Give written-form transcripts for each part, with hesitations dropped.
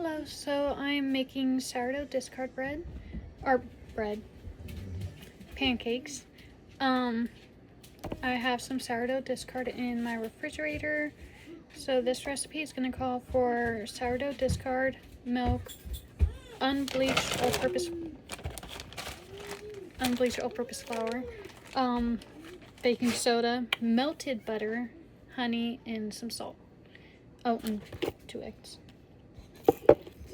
Hello, so I'm making sourdough discard bread, or pancakes. I have some sourdough discard in my refrigerator. So this recipe is going to call for sourdough discard, milk, unbleached all-purpose flour, baking soda, melted butter, honey, and some salt. Oh, and 2 eggs.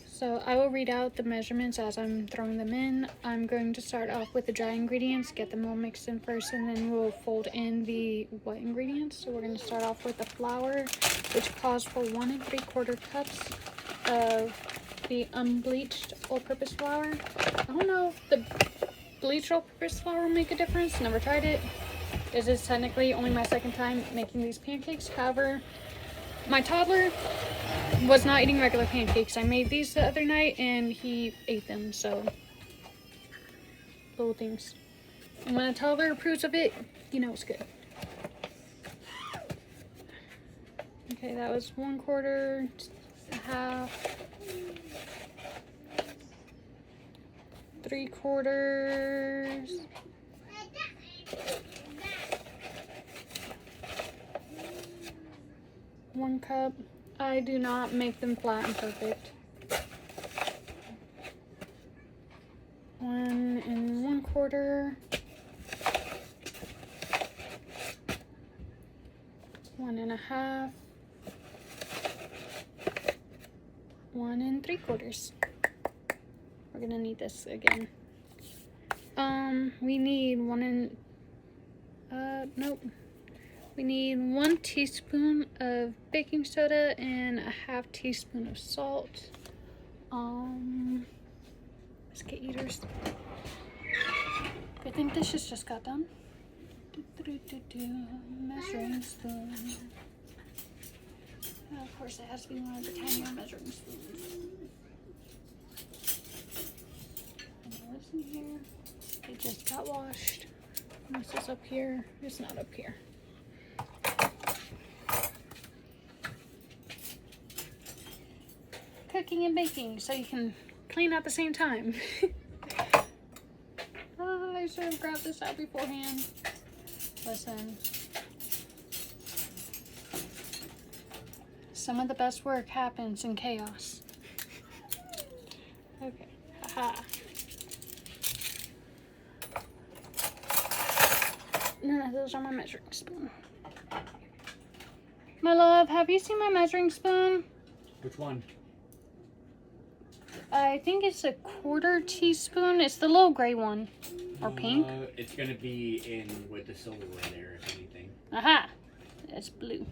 So I will read out the measurements as I'm throwing them in. I'm going to start off with the dry ingredients, get them all mixed in first, and then we'll fold in the wet ingredients. So we're going to start off with the flour, which calls for 1 3/4 cups of the unbleached all-purpose flour. I don't know if the bleached all-purpose flour will make a difference. Never tried it. This is technically only my 2nd time making these pancakes. However, my toddler was not eating regular pancakes. I made these the other night and he ate them, so little things. And when a toddler approves of it, you know it's good. Okay, that was 1/4, 1/2, 3/4. 1 cup. I do not make them flat and perfect. 1 1/4. 1 1/2. 1 3/4. We're gonna need this again. We need nope. We need 1 teaspoon of baking soda and a 1/2 teaspoon of salt. Biscuit eaters. I think dishes just got done. Measuring spoon. And of course, it has to be one of the tinier measuring spoons. And what's in here? It just got washed. This is up here. It's not up here. Cooking and baking, so you can clean at the same time. Oh, I should have grabbed this out beforehand. Listen. Some of the best work happens in chaos. Okay, haha. None of those are my measuring spoon. My love, have you seen my measuring spoon? Which one? I think it's a 1/4 teaspoon. It's the little gray one. Or pink. It's going to be in with the silverware there, if anything. Aha! That's blue.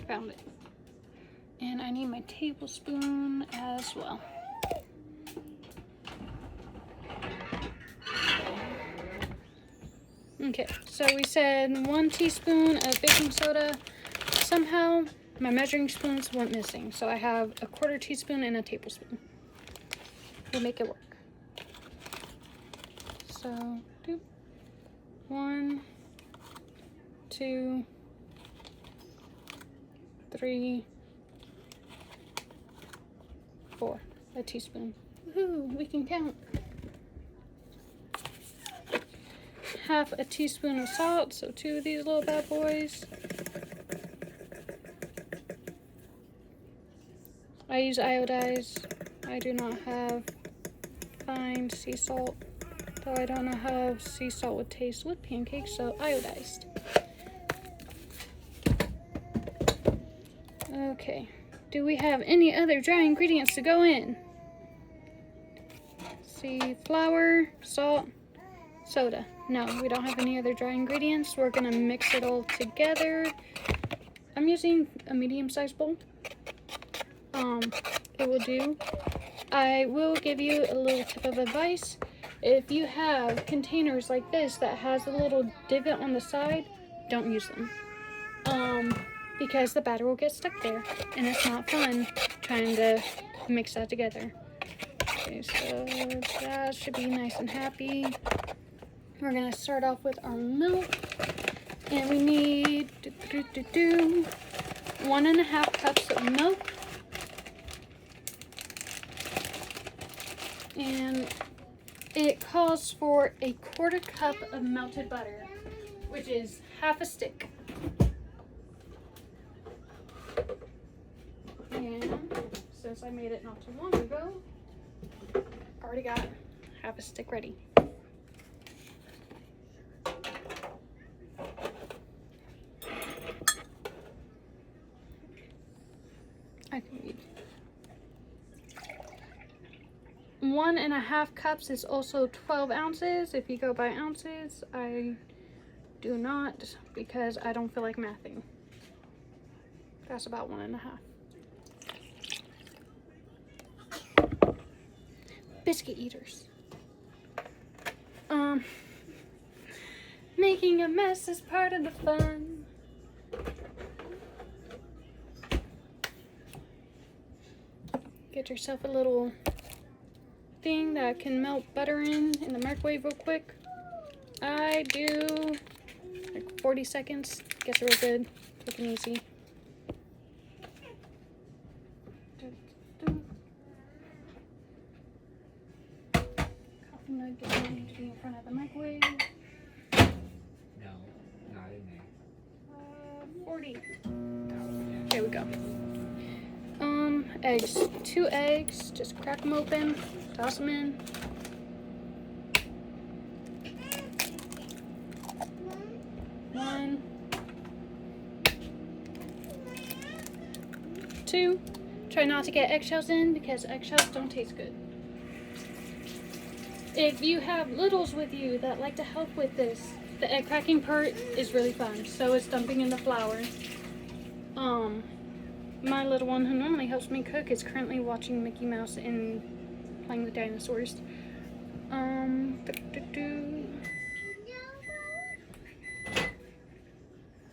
Found it. And I need my tablespoon as well. Okay, so we said 1 teaspoon of baking soda. Somehow my measuring spoons went missing, so I have a 1/4 teaspoon and a tablespoon. We'll make it work. So, 1, 2, 3, 4. A teaspoon. Woohoo! We can count. 1/2 teaspoon of salt, so 2 of these little bad boys. I use iodized. I do not have fine sea salt, though I don't know how sea salt would taste with pancakes, so iodized. Okay, do we have any other dry ingredients to go in? Let's see, flour, salt, soda. No, we don't have any other dry ingredients. We're gonna mix it all together. I'm using a medium-sized bowl. It will do. I will give you a little tip of advice. If you have containers like this that has a little divot on the side, don't use them. Because the batter will get stuck there, and it's not fun trying to mix that together. Okay, so that should be nice and happy. We're gonna start off with our milk, and we need 1 1/2 cups of milk. it calls for a 1/4 cup of melted butter, which is half a stick. And since I made it not too long ago, I already got half a stick ready. I can read. 1.5 cups is also 12 ounces. If you go by ounces, I do not because I don't feel like mathing. That's about 1.5. Biscuit eaters. Making a mess is part of the fun. Get yourself a little thing that can melt butter in the microwave real quick. I do like 40 seconds. Gets real good, quick and easy. Coffee mug doesn't need to be in front of the microwave. No, not in there. 40. No, There we go. Eggs. 2 eggs. Just crack them open. Toss them in. One. 2. Try not to get eggshells in because eggshells don't taste good. If you have littles with you that like to help with this, the egg cracking part is really fun. So is dumping in the flour. My little one who normally helps me cook is currently watching Mickey Mouse and playing with dinosaurs.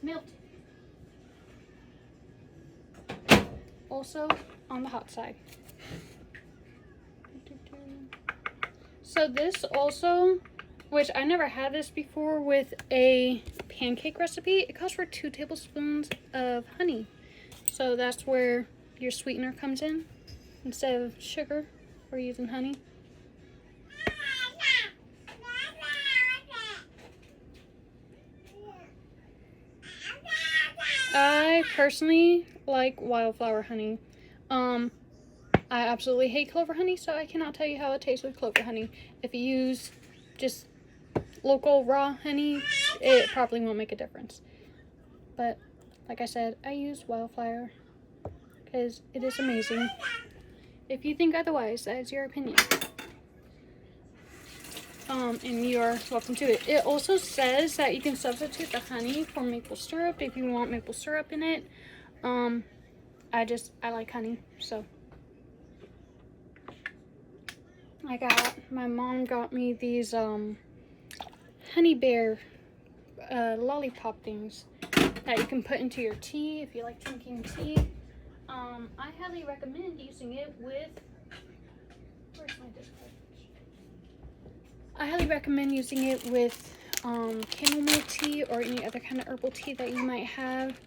Milk. Also on the hot side. So this also, which I never had this before with a pancake recipe, it calls for 2 tablespoons of honey. So that's where your sweetener comes in. Instead of sugar, we're using honey. I personally like wildflower honey. I absolutely hate clover honey, so I cannot tell you how it tastes with clover honey. If you use just local raw honey, it probably won't make a difference. But like I said, I use wildflower because it is amazing. If you think otherwise, that is your opinion. And you are welcome to it. It also says that you can substitute the honey for maple syrup if you want maple syrup in it. I like honey, so. My mom got me these honey bear lollipop things that you can put into your tea if you like drinking tea. I highly recommend using it with, where's my discard? I highly recommend using it with chamomile tea or any other kind of herbal tea that you might have.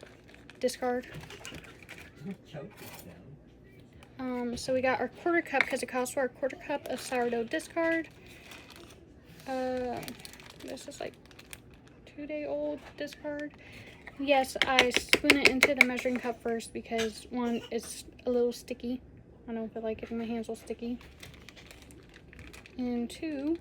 Discard. So we got our 1/4 cup because it calls for a 1/4 cup of sourdough discard. This is like 2-day-old discard. Yes, I spoon it into the measuring cup first because 1, it's a little sticky. I don't feel like getting my hands all sticky. And 2,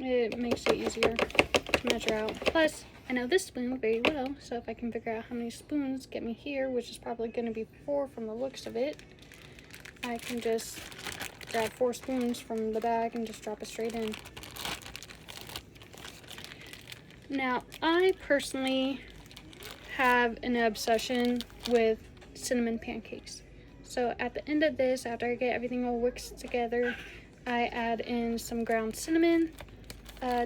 it makes it easier to measure out. Plus, I know this spoon very well, so if I can figure out how many spoons get me here, which is probably going to be 4 from the looks of it, I can just grab 4 spoons from the bag and just drop it straight in. Now, I personally have an obsession with cinnamon pancakes. So at the end of this, after I get everything all mixed together, I add in some ground cinnamon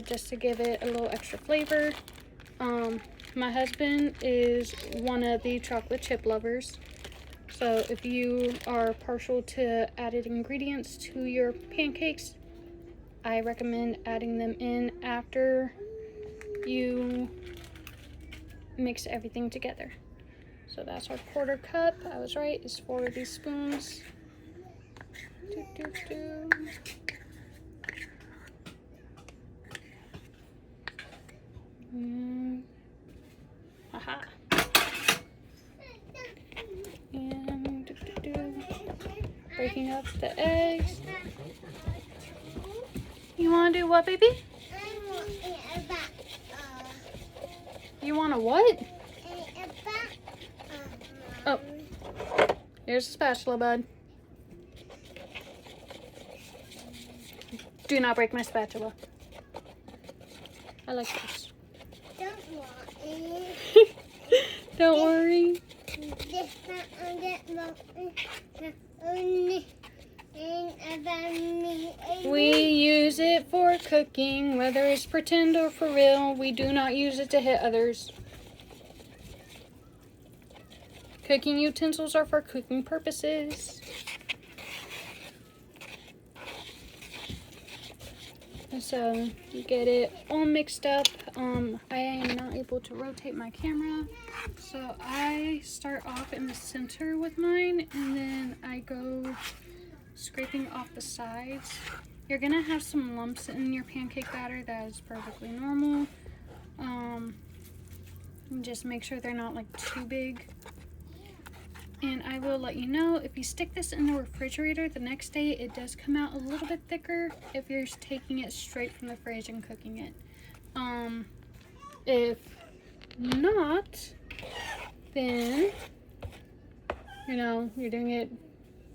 just to give it a little extra flavor. My husband is one of the chocolate chip lovers. So if you are partial to added ingredients to your pancakes, I recommend adding them in after you mix everything together. So that's our 1/4 cup. I was right. It's 4 of these spoons. Aha. And breaking up the eggs. You want to do what, baby? You want a what? Oh, here's a spatula, bud. Do not break my spatula. I like this. Don't worry. Don't worry. We use it for cooking, whether it's pretend or for real. We do not use it to hit others. Cooking utensils are for cooking purposes. So you get it all mixed up. I am not able to rotate my camera, so I start off in the center with mine, and then I go scraping off the sides. You're gonna have some lumps in your pancake batter. That is perfectly normal. And just make sure they're not like too big. And I will let you know, if you stick this in the refrigerator the next day, it does come out a little bit thicker if you're taking it straight from the fridge and cooking it. If not, then, you know, you're doing it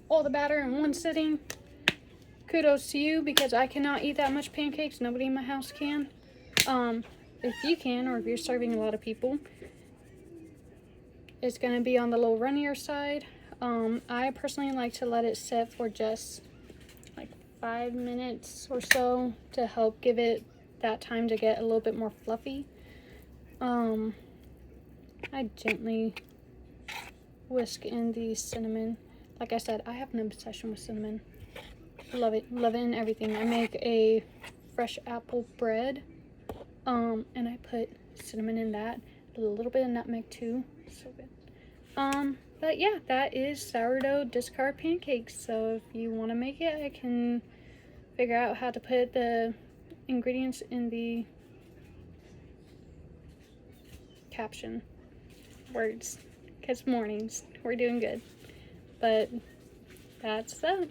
all the batter in one sitting. Kudos to you, because I cannot eat that much pancakes. Nobody in my house can. If you can, or if you're serving a lot of people, it's going to be on the little runnier side. I personally like to let it sit for just like 5 minutes or so to help give it that time to get a little bit more fluffy. I gently whisk in the cinnamon. Like I said, I have an obsession with cinnamon. Love it in everything. I make a fresh apple bread, and I put cinnamon in that, a little bit of nutmeg too. So good. But yeah, that is sourdough discard pancakes. So if you want to make it, I can figure out how to put the ingredients in the caption words, because mornings we're doing good. But that's that.